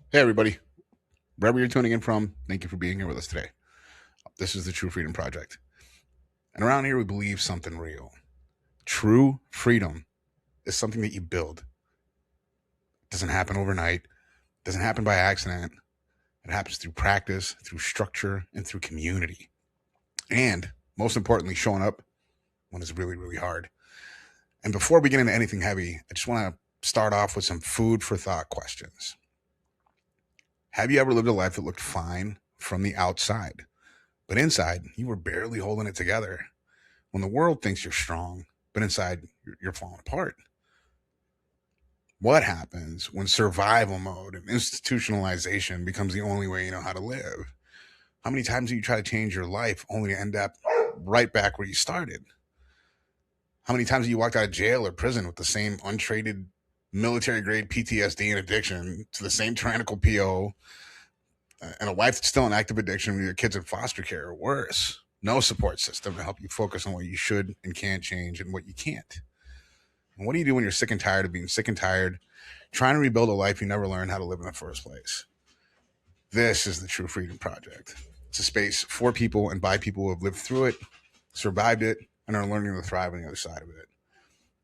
Hey, everybody. Wherever you're tuning in from, thank you for being here with us today. This is the True Freedom Project. And around here, we believe something real. True freedom is something that you build. It doesn't happen overnight, it doesn't happen by accident. It happens through practice, through structure, and through community. And most importantly, showing up when it's really, really hard. And before we get into anything heavy, I just want to start off with some food for thought questions. Have you ever lived a life that looked fine from the outside, but inside you were barely holding it together? When the world thinks you're strong, but inside you're falling apart. What happens when survival mode and institutionalization becomes the only way you know how to live? How many times do you try to change your life only to end up right back where you started? How many times have you walked out of jail or prison with the same untraded military grade PTSD and addiction to the same tyrannical PO and a wife that's still in active addiction with your kids in foster care or worse? No support system to help you focus on what you should and can change and what you can't. And what do you do when you're sick and tired of being sick and tired, trying to rebuild a life you never learned how to live in the first place? This is the True Freedom Project. It's a space for people and by people who have lived through it, survived it, and are learning to thrive on the other side of it.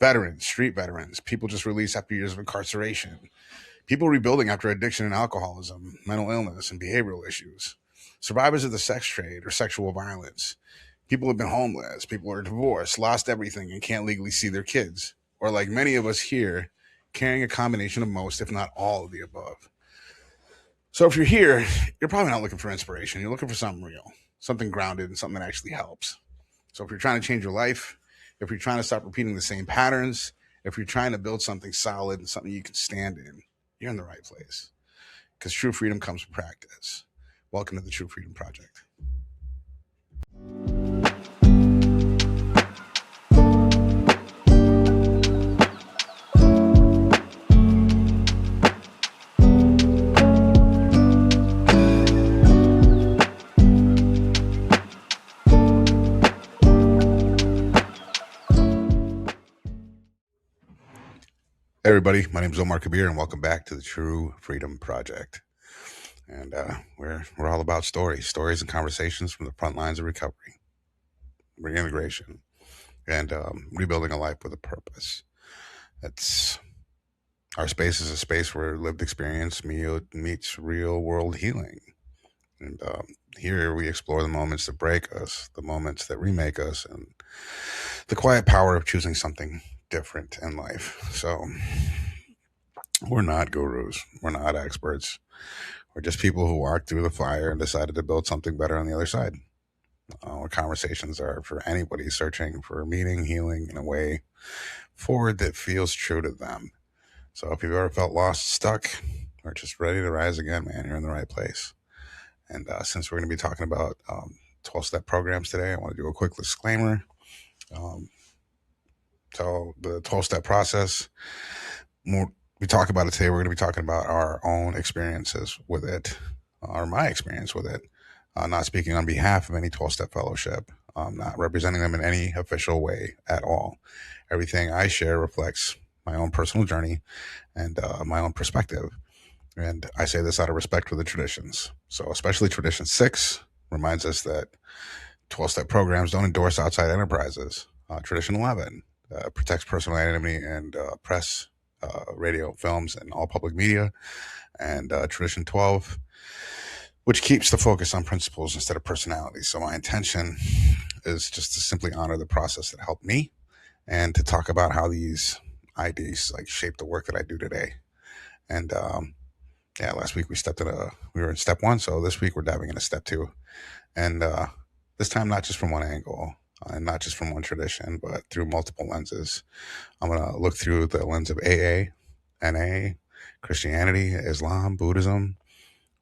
Veterans, street veterans, people just released after years of incarceration, people rebuilding after addiction and alcoholism, mental illness, and behavioral issues, survivors of the sex trade or sexual violence, people who have been homeless, people who are divorced, lost everything, and can't legally see their kids, or like many of us here, carrying a combination of most, if not all, of the above. So if you're here, you're probably not looking for inspiration. You're looking for something real, something grounded, and something that actually helps. So if you're trying to change your life, if you're trying to stop repeating the same patterns, if you're trying to build something solid and something you can stand in, you're in the right place. Because true freedom comes from practice. Welcome to the True Freedom Project. Hey everybody, my name is Omar Kabir, and welcome back to the True Freedom Project. And we're all about stories and conversations from the front lines of recovery, reintegration, and rebuilding a life with a purpose. It's our space is a space where lived experience meets real world healing. And here we explore the moments that break us, the moments that remake us, and the quiet power of choosing something different in life. So we're not gurus, we're not experts. We're just people who walked through the fire and decided to build something better on the other side. Our conversations are for anybody searching for meaning, healing, in a way forward that feels true to them. So if you've ever felt lost, stuck, or just ready to rise again, man, you're in the right place. And since we're going to be talking about 12-step programs today, I want to do a quick disclaimer. So the 12-step process, we talk about it today. We're going to be talking about our own experiences with it, or my experience with it. Not speaking on behalf of any 12-step fellowship, not representing them in any official way at all. Everything I share reflects my own personal journey and my own perspective. And I say this out of respect for the traditions. So especially Tradition 6 reminds us that 12-step programs don't endorse outside enterprises. Tradition 11 protects personal anonymity and press, radio, films, and all public media. And Tradition 12, which keeps the focus on principles instead of personalities. So my intention is just to simply honor the process that helped me and to talk about how these ideas like shape the work that I do today. And last week we were in step 1, so this week we're diving into step 2, and this time not just from one angle and not just from one tradition, but through multiple lenses. I'm gonna look through the lens of AA, NA, Christianity, Islam, Buddhism,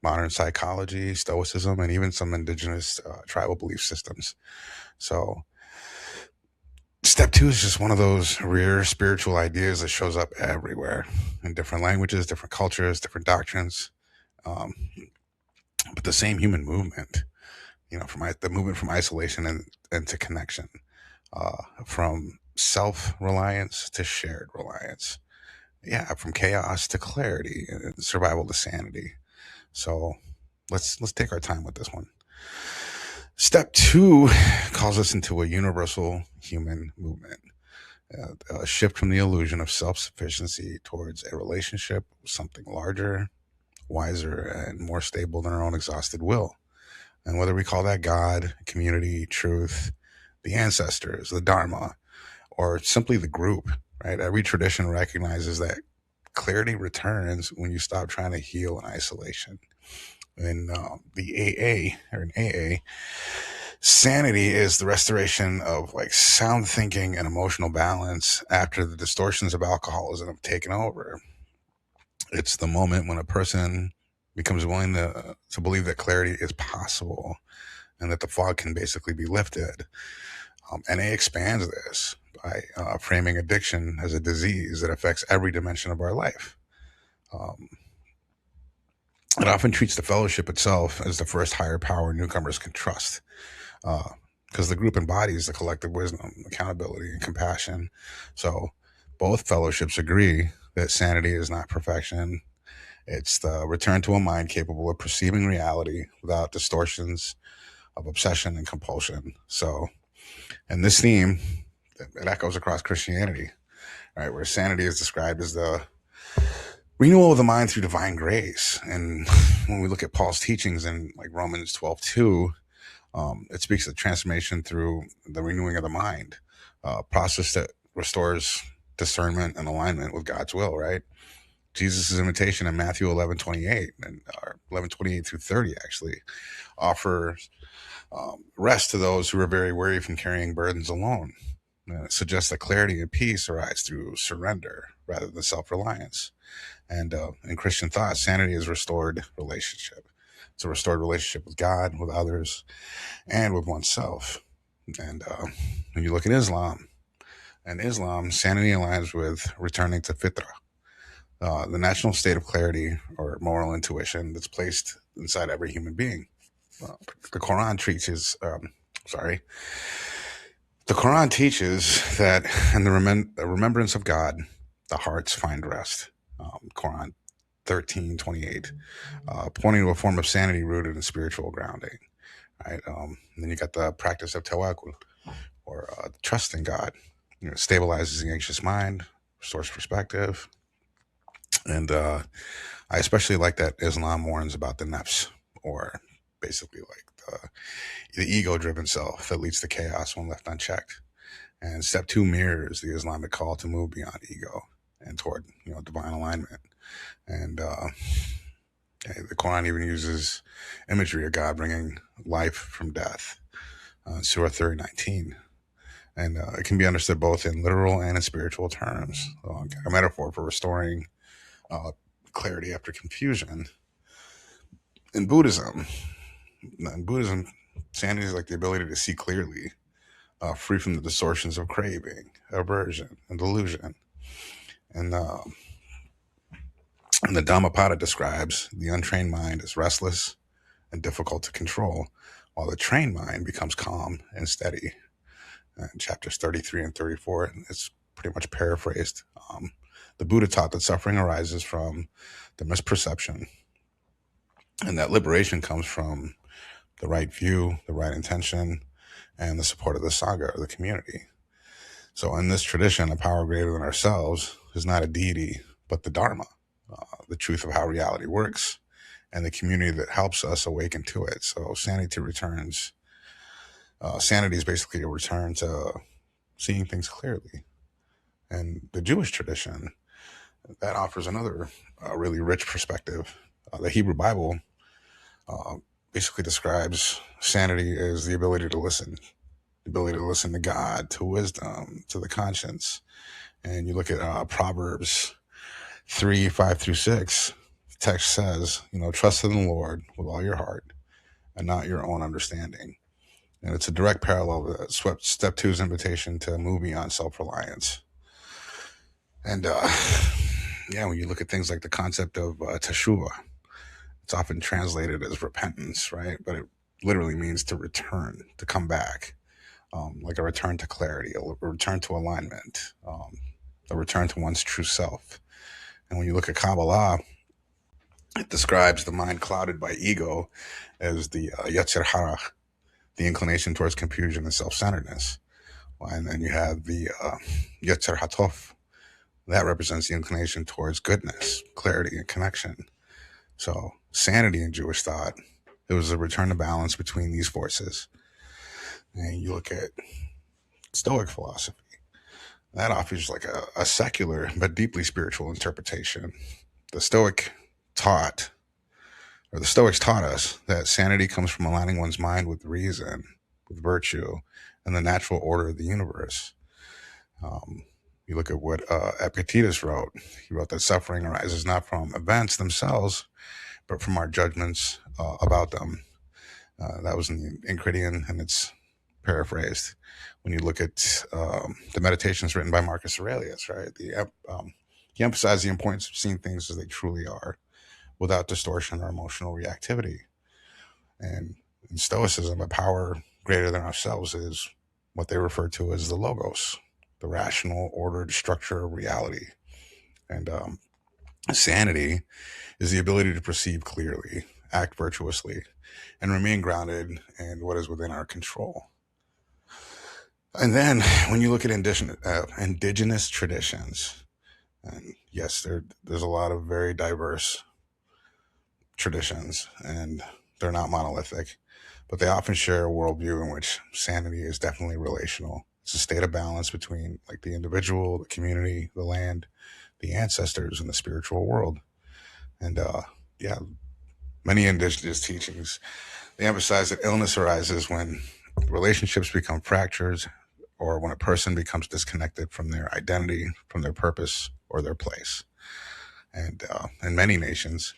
modern psychology, Stoicism, and even some indigenous tribal belief systems. So step 2 is just one of those rare spiritual ideas that shows up everywhere in different languages, different cultures, different doctrines, but the same human movement. From the movement from isolation and to connection, from self-reliance to shared reliance. Yeah, from chaos to clarity and survival to sanity. So let's take our time with this one. Step 2 calls us into a universal human movement, a shift from the illusion of self-sufficiency towards a relationship with something larger, wiser, and more stable than our own exhausted will. And whether we call that God, community, truth, the ancestors, the Dharma, or simply the group, right? Every tradition recognizes that clarity returns when you stop trying to heal in isolation. In the AA, or in AA, sanity is the restoration of like sound thinking and emotional balance after the distortions of alcoholism have taken over. It's the moment when a person becomes willing to believe that clarity is possible and that the fog can basically be lifted. NA expands this by framing addiction as a disease that affects every dimension of our life. Um, it often treats the fellowship itself as the first higher power newcomers can trust, because the group embodies the collective wisdom, accountability, and compassion. So both fellowships agree that sanity is not perfection. It's the return to a mind capable of perceiving reality without distortions of obsession and compulsion. So, and this theme, it echoes across Christianity, right, where sanity is described as the renewal of the mind through divine grace. And when we look at Paul's teachings in like Romans 12:2, it speaks of transformation through the renewing of the mind, a process that restores discernment and alignment with God's will, right? Jesus' invitation in Matthew 11:28 and 11:28 through 30 actually offers rest to those who are very weary from carrying burdens alone. It suggests that clarity and peace arise through surrender rather than self-reliance. And in Christian thought, sanity is restored relationship. It's a restored relationship with God, with others, and with oneself. And when you look at Islam, sanity aligns with returning to fitra, the national state of clarity or moral intuition that's placed inside every human being. The Quran teaches, the Quran teaches that in the remembrance of God, the hearts find rest. Quran 13:28, pointing to a form of sanity rooted in spiritual grounding. Right. Then you got the practice of tawakkul, or trust in God. It stabilizes the anxious mind, restores perspective, and I especially like that Islam warns about the nafs, or basically like the ego-driven self that leads to chaos when left unchecked. And step 2 mirrors the Islamic call to move beyond ego and toward divine alignment. And the Quran even uses imagery of God bringing life from death, Surah 30:19. And it can be understood both in literal and in spiritual terms. So a metaphor for restoring clarity after confusion. In Buddhism, sanity is like the ability to see clearly, free from the distortions of craving, aversion, and delusion. And the Dhammapada describes the untrained mind as restless and difficult to control, while the trained mind becomes calm and steady. In chapters 33 and 34, it's pretty much paraphrased. The Buddha taught that suffering arises from the misperception, and that liberation comes from the right view, the right intention, and the support of the Sangha, or the community. So in this tradition, a power greater than ourselves is not a deity, but the Dharma, the truth of how reality works, and the community that helps us awaken to it. So sanity returns. Sanity is basically a return to seeing things clearly. And the Jewish tradition, that offers another really rich perspective. The Hebrew Bible basically describes sanity as the ability to listen, the ability to listen to God, to wisdom, to the conscience. And you look at Proverbs 3:5-6, the text says, trust in the Lord with all your heart and not your own understanding. And it's a direct parallel to step 2's invitation to move beyond self-reliance. And when you look at things like the concept of teshuvah, it's often translated as repentance, right? But it literally means to return, to come back, like a return to clarity, a return to alignment, a return to one's true self. And when you look at Kabbalah, It describes the mind clouded by ego as the Yetzer Hara, the inclination towards confusion and self-centeredness. And then you have the Yetzer Hatov, that represents the inclination towards goodness, clarity, and connection. So, sanity in Jewish thought, it was a return to balance between these forces. And you look at Stoic philosophy, that offers like a secular but deeply spiritual interpretation. The Stoic taught, or the Stoics taught us, that sanity comes from aligning one's mind with reason, with virtue, and the natural order of the universe. Um, you look at what Epictetus wrote. He wrote that suffering arises not from events themselves, but from our judgments about them. That was in the Enchiridion, and it's paraphrased. When you look at the meditations written by Marcus Aurelius, right? He emphasized the importance of seeing things as they truly are, without distortion or emotional reactivity. And in Stoicism, a power greater than ourselves is what they refer to as the logos, the rational, ordered structure of reality. And sanity is the ability to perceive clearly, act virtuously, and remain grounded in what is within our control. And then when you look at indigenous traditions, and yes, there's a lot of very diverse traditions, and they're not monolithic, but they often share a worldview in which sanity is definitely relational. It's a state of balance between like the individual, the community, the land, the ancestors, and the spiritual world. And yeah, many indigenous teachings, they emphasize that illness arises when relationships become fractures, or when a person becomes disconnected from their identity, from their purpose, or their place. And in many nations,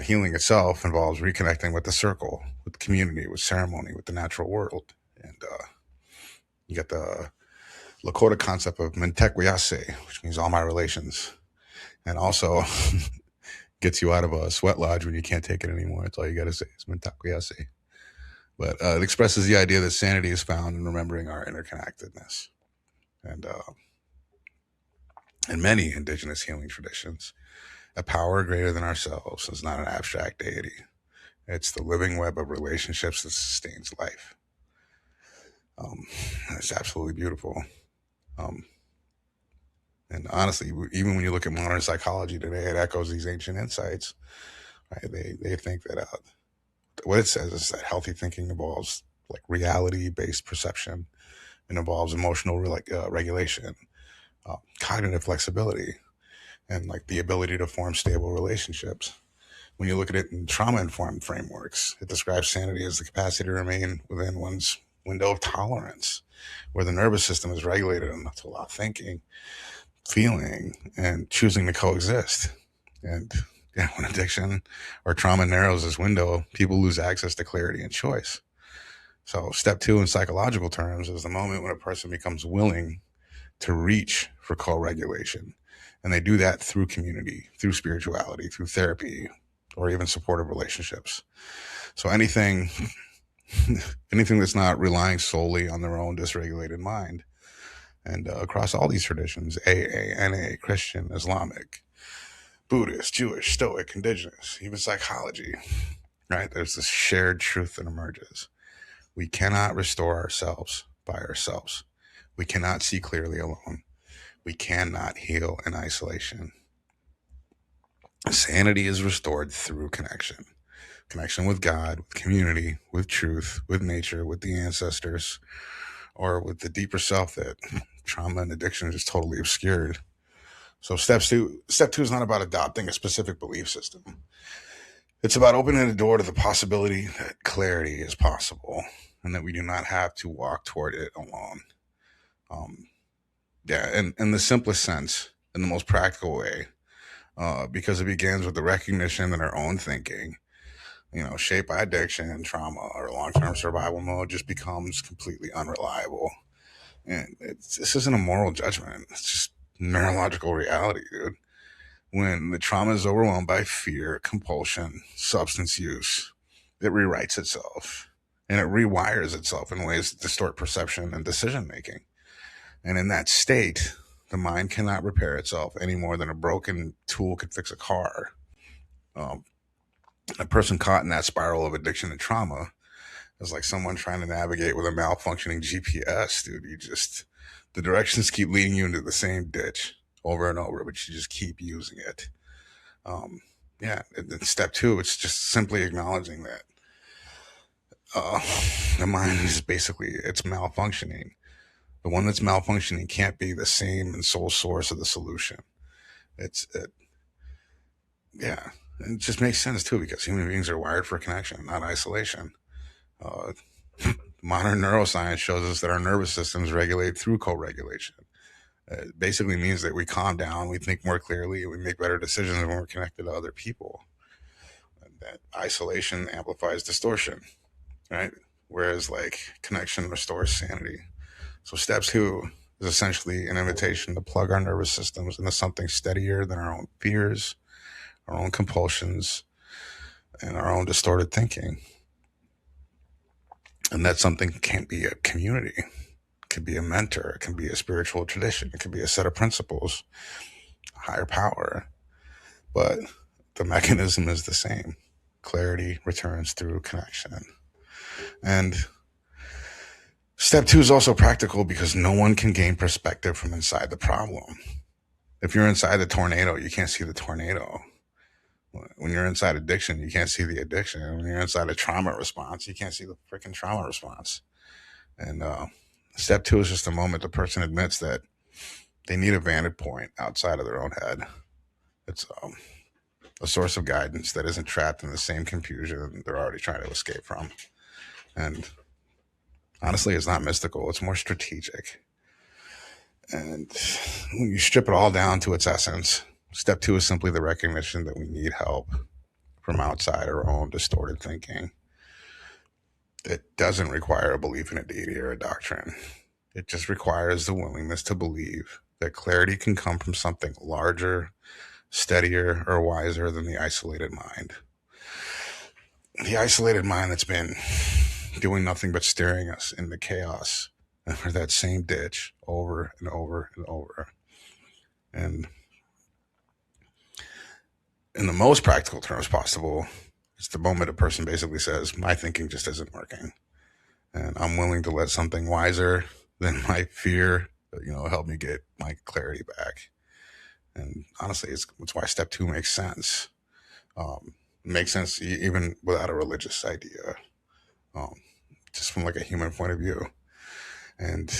healing itself involves reconnecting with the circle, with the community, with ceremony, with the natural world. And you get the Lakota concept of mentequiase, which means all my relations, and also gets you out of a sweat lodge when you can't take it anymore. That's all you got to say is mentequiase. But it expresses the idea that sanity is found in remembering our interconnectedness. And in many indigenous healing traditions, a power greater than ourselves is not an abstract deity. It's the living web of relationships that sustains life. It's absolutely beautiful. Um, and honestly, even when you look at modern psychology today, it echoes these ancient insights. Right? They think that what it says is that healthy thinking involves like reality-based perception, and involves emotional regulation, cognitive flexibility, and like the ability to form stable relationships. When you look at it in trauma-informed frameworks, it describes sanity as the capacity to remain within one's window of tolerance, where the nervous system is regulated enough to allow thinking, feeling, and choosing to coexist. And yeah, when addiction or trauma narrows this window, people lose access to clarity and choice. So, step two in psychological terms is the moment when a person becomes willing to reach for co-regulation. And they do that through community, through spirituality, through therapy, or even supportive relationships. So anything that's not relying solely on their own dysregulated mind. And across all these traditions, AA, NA, Christian, Islamic, Buddhist, Jewish, Stoic, Indigenous, even psychology, right? There's this shared truth that emerges. We cannot restore ourselves by ourselves. We cannot see clearly alone. We cannot heal in isolation. Sanity is restored through connection with God, with community, with truth, with nature, with the ancestors, or with the deeper self that trauma and addiction is totally obscured. So step two is not about adopting a specific belief system. It's about opening the door to the possibility that clarity is possible, and that we do not have to walk toward it alone. Um, yeah, in the simplest sense, in the most practical way, because it begins with the recognition that our own thinking, shaped by addiction, trauma, or long-term survival mode, just becomes completely unreliable. And this isn't a moral judgment. It's just neurological reality, dude. When the trauma is overwhelmed by fear, compulsion, substance use, it rewrites itself, and it rewires itself in ways that distort perception and decision making. And in that state, the mind cannot repair itself any more than a broken tool could fix a car. Um, a person caught in that spiral of addiction and trauma is like someone trying to navigate with a malfunctioning GPS, dude. The directions keep leading you into the same ditch over and over, but you just keep using it. Um, yeah. And then step two, it's just simply acknowledging that uh, the mind is basically, it's malfunctioning. The one that's malfunctioning can't be the same and sole source of the solution. It, yeah. And it just makes sense too, because human beings are wired for connection, not isolation. Uh, Modern neuroscience shows us that our nervous systems regulate through co-regulation. It basically means that we calm down, we think more clearly, we make better decisions when we're connected to other people. And that isolation amplifies distortion, right? Whereas like connection restores sanity. So step two is essentially an invitation to plug our nervous systems into something steadier than our own fears, our own compulsions, and our own distorted thinking. And that something can't be a community. It could be a mentor. It can be a spiritual tradition. It could be a set of principles, a higher power. But the mechanism is the same. Clarity returns through connection. And step two is also practical because no one can gain perspective from inside the problem. If you're inside the tornado, you can't see the tornado. When you're inside addiction, you can't see the addiction. When you're inside a trauma response, you can't see the freaking trauma response. And step two is just the moment the person admits that they need a vantage point outside of their own head. It's a source of guidance that isn't trapped in the same confusion they're already trying to escape from. And honestly, it's not mystical, it's more strategic. And when you strip it all down to its essence, step two is simply the recognition that we need help from outside our own distorted thinking. It doesn't require a belief in a deity or a doctrine. It just requires the willingness to believe that clarity can come from something larger, steadier, or wiser than the isolated mind. The isolated mind that's been doing nothing but steering us into chaos or that same ditch over and over and over. And in the most practical terms possible, it's the moment a person basically says, my thinking just isn't working. And I'm willing to let something wiser than my fear, help me get my clarity back. And honestly, it's why step two makes sense. Makes sense even without a religious idea, um, just from like a human point of view. And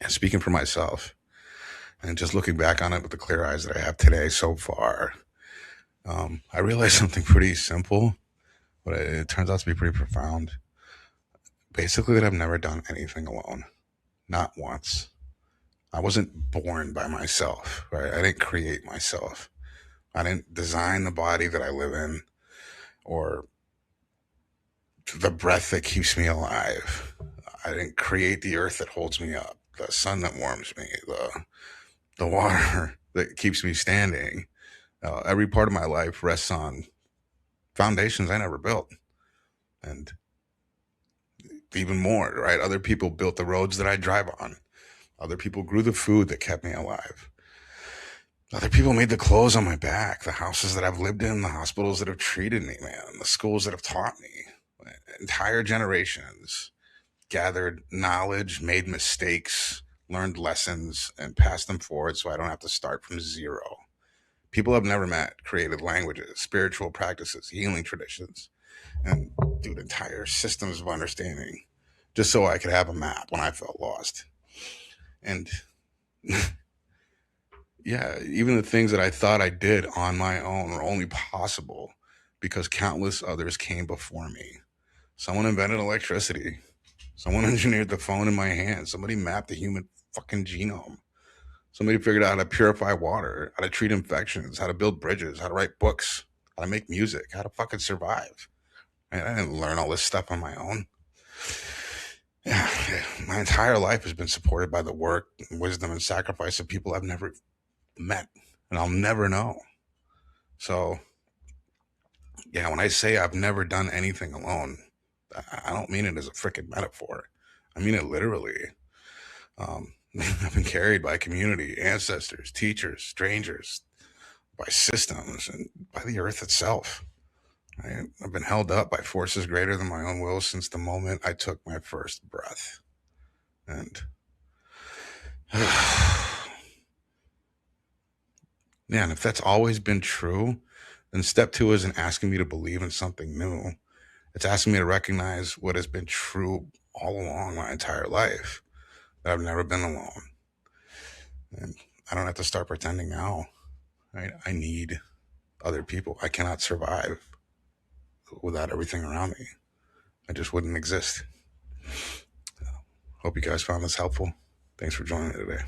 speaking for myself, and just looking back on it with the clear eyes that I have today so far, I realized something pretty simple, but it turns out to be pretty profound. Basically, that I've never done anything alone, not once. I wasn't born by myself, right? I didn't create myself. I didn't design the body that I live in or the breath that keeps me alive. I didn't create the earth that holds me up, the sun that warms me, the water that keeps me standing. Every part of my life rests on foundations I never built. And even more, right? Other people built the roads that I drive on. Other people grew the food that kept me alive. Other people made the clothes on my back, the houses that I've lived in, the hospitals that have treated me, man, the schools that have taught me. Entire generations gathered knowledge, made mistakes, learned lessons, and passed them forward so I don't have to start from zero. People I've never met created languages, spiritual practices, healing traditions, and dude, entire systems of understanding just so I could have a map when I felt lost. And yeah, even the things that I thought I did on my own were only possible because countless others came before me. Someone invented electricity. Someone engineered the phone in my hand. Somebody mapped the human fucking genome. Somebody figured out how to purify water, how to treat infections, how to build bridges, how to write books, how to make music, how to fucking survive. And I didn't learn all this stuff on my own. Yeah, my entire life has been supported by the work, wisdom, and sacrifice of people I've never met and I'll never know. So, yeah, when I say I've never done anything alone, I don't mean it as a freaking metaphor. I mean it literally. I've been carried by community, ancestors, teachers, strangers, by systems and by the earth itself. Right? I've been held up by forces greater than my own will since the moment I took my first breath. And man, if that's always been true, then step two isn't asking me to believe in something new. It's asking me to recognize what has been true all along my entire life, that I've never been alone. And I don't have to start pretending now. Right? I need other people. I cannot survive without everything around me. I just wouldn't exist. Hope you guys found this helpful. Thanks for joining me today.